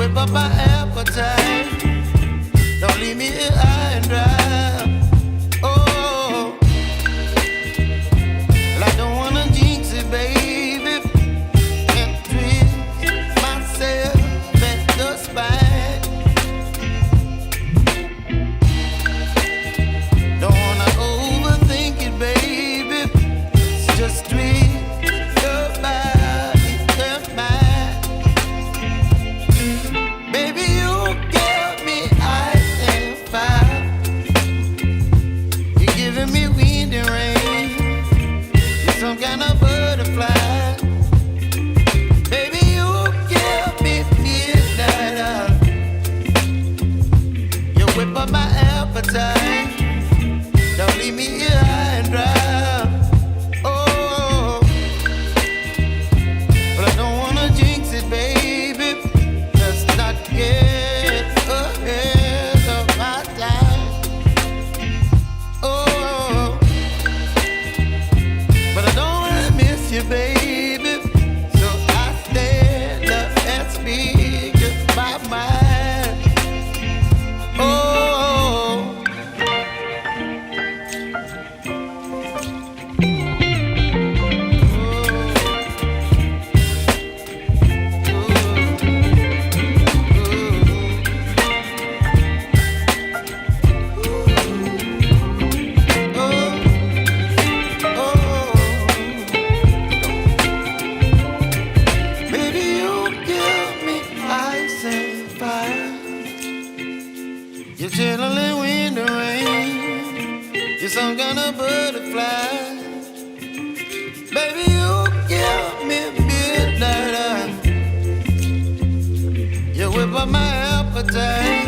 whip up my appetite. Don't leave me here high and dry. Oh, well, I don't wanna jinx it, baby, and twist myself at the spine. Don't wanna overthink it, baby. It's just twist your body and mine. Baby, you give me ice and fire. You're giving me wind and rain. You're some kind of butterfly. Baby, you give me midnight. You whip up my appetite. Don't leave me here high and dry. Oh, but I don't wanna jinx it, baby. Let's not get ahead of my time. Oh, but I don't wanna miss you, baby. So I stand up and speak my mind. Oh. Baby, you give me ice and fire. You're chilling wind and rain. You're some kind of butterfly. Baby, you give me midnight. You whip up my appetite.